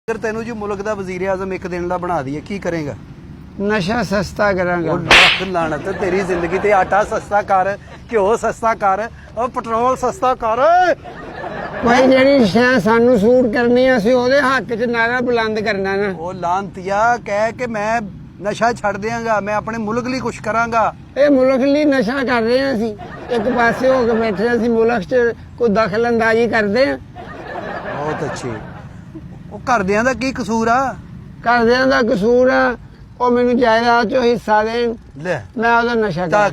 अगर तेनू जी मुल्क दा वजीर आजम एक दिन दा बना दिए की करेगा? नशा सस्ता करांगा। लानत तेरी जिंदगी ते आटा सस्ता कर, घ्यो सस्ता कर, और पेट्रोल सस्ता कर। कोई ਜਿਹੜੀ ਸ਼ੈ ਸਾਨੂੰ ਸੂਟ ਕਰਨੀ ਆ ਅਸੀਂ ਉਹਦੇ ਹੱਕ 'ਚ ਨਾਰਾ ਬੁਲੰਦ ਕਰਨਾ ਨਾ। ਉਹ ਲਾਂਤੀਆ ਕਹਿ ਕੇ ਮੈਂ ਨਸ਼ਾ ਛੱਡ ਦਿਆਂਗਾ, ਮੈਂ ਆਪਣੇ ਮੁਲਕ ਲਈ ਕੁਛ ਕਰਾਂਗਾ। ਇਹ ਮੁਲਕ ਲਈ ਨਸ਼ਾ ਕਰ ਰਹੇ ਆ ਅਸੀਂ, ਇੱਕ ਪਾਸੇ ਹੋ ਕੇ ਬੈਠੇ ਅਸੀਂ ਮੁਲਕ 'ਚ ਕੋਈ ਦਖਲ ਅੰਦਾਜ਼ੀ ਕਰਦੇ ਆ। ਬਹੁਤ ਅੱਛੇ। ਉਹ ਘਰਦਿਆਂ ਦਾ ਕੀ ਕਸੂਰ ਆ? ਘਰਦਿਆਂ ਦਾ ਕਸੂਰ ਆ, ਉਹ ਮੈਨੂੰ ਜਾਇਦਾਦ 'ਚੋਂ ਹਿੱਸਾ ਦੇਣ, ਲੈ ਮੈਂ ਉਹਦਾ ਨਸ਼ਾ ਕਰਾਂ।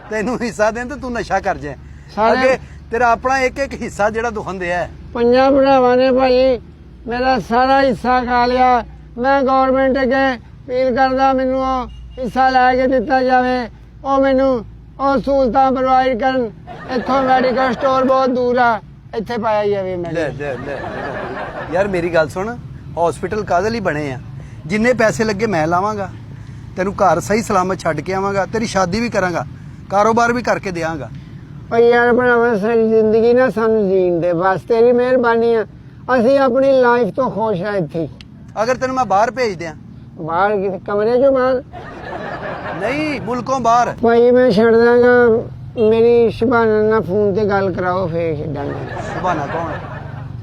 ਤੈਨੂੰ ਹਿੱਸਾ ਦੇਣ ਤੇ ਤੂੰ ਨਸ਼ਾ ਕਰ ਜਾਏ। ਸਾਰੇ ਅੱਗੇ ਤੇਰਾ ਆਪਣਾ ਇੱਕ ਇੱਕ ਹਿੱਸਾ ਜਿਹੜਾ ਦੁਖਨ ਦਿਆ ਹੈ। ਪੰਜਾਂ ਭਰਾਵਾਂ ਨੇ ਭਾਈ ਮੇਰਾ ਸਾਰਾ ਹਿੱਸਾ ਖਾ ਲਿਆ। ਮੈਂ ਗਵਰਨਮੈਂਟ ਅੱਗੇ ਅਪੀਲ ਕਰਦਾ ਮੈਨੂੰ ਉਹ ਹਿੱਸਾ ਲੈ ਕੇ ਦਿੱਤਾ ਜਾਵੇ, ਉਹ ਮੈਨੂੰ ਉਹ ਸਹੂਲਤਾਂ ਪ੍ਰੋਵਾਈਡ ਕਰਨ। ਇੱਥੋਂ ਮੈਡੀਕਲ ਸਟੋਰ ਬਹੁਤ ਦੂਰ ਆ, ਇੱਥੇ ਪਾਇਆ ਜਾਵੇ। ਲੈ ਯਾਰ ਮੇਰੀ ਗੱਲ ਸੁਣ, ਹਸਪੀਟਲ ਕਾਹਦੇ ਲਈ ਬਣੇ ਆ? ਜਿੰਨੇ ਪੈਸੇ ਲੱਗੇ ਮੈਂ ਲਾਵਾਂਗਾ, ਤੈਨੂੰ ਘਰ ਸਹੀ ਸਲਾਮਤ ਛੱਡ ਕੇ ਆਵਾਂਗਾ, ਤੇਰੀ ਸ਼ਾਦੀ ਵੀ ਕਰਾਂਗਾ, ਕਾਰੋਬਾਰ ਵੀ ਕਰਕੇ ਦਿਆਂਗਾ। ਪਰ ਯਾਰ ਭਰਾਵਾ ਸਾਡੀ ਜ਼ਿੰਦਗੀ ਨਾ ਸਾਨੂੰ ਜੀਣ ਦੇ, ਬਸ ਤੇਰੀ ਮਿਹਰਬਾਨੀ ਆ। ਅਸੀਂ ਆਪਣੀ ਲਾਈਫ ਤੋਂ ਖੁਸ਼ ਆ ਇੱਥੇ। ਅਗਰ ਤੈਨੂੰ ਮੈਂ ਬਾਹਰ ਭੇਜ ਦਿਆਂ? ਬਾਹਰ ਕਿਤੇ ਕਮਰੇ 'ਚੋਂ ਬਾਹਰ ਨਹੀਂ, ਮੁਲਕੋਂ ਬਾਹਰ। ਭਾਈ ਮੈਂ ਛੱਡ ਦਾਂਗਾ, ਮੇਰੀ ਸ਼ਬਾਨਾ ਨਾਲ ਫੋਨ ਤੇ ਗੱਲ ਕਰਾਓ ਫੇਰ ਛੱਡਾਂਗਾ। ਸੁਭਾਨਾ ਕੌਣ?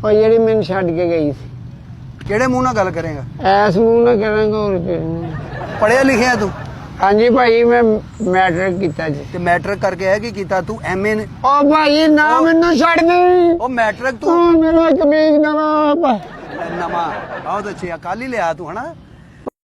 ਉਹ ਜਿਹੜੀ ਮੈਨੂੰ ਛੱਡ ਕੇ ਗਈ ਸੀ। ਕਿਹੜੇ ਮੂੰਹ ਨਾਲ ਗੱਲ ਕਰੇਗਾ? ਐਸ ਮੂੰਹ ਨਾਲ ਕਰਾਂਗਾ ਹੋਰ ਕੀ। ਪੜਿਆ ਲਿਖਿਆ ਤੂੰ? ਹਾਂਜੀ ਭਾਈ ਮੈਂ ਮੈਟ੍ਰਿਕ ਕੀਤਾ ਜੀ। ਤੇ ਮੈਟ੍ਰਿਕ ਕਰਕੇ ਹੈ ਕੀ ਕੀਤਾ ਤੂੰ? ਐਮਏ ਨੇ? ਉਹ ਭਾਈ ਨਾ ਮੈਨੂੰ ਛੱਡ ਦੇ। ਉਹ ਮੈਟ੍ਰਿਕ ਤੂੰ ਤੂੰ ਮੇਰਾ ਕਮੀਜ਼ ਨਵਾਂ ਨਵਾਂ ਬਹੁਤ ਅੱਛੇ ਅਕਾਲੀ ਲਿਆ ਤੂੰ, ਹਨਾ?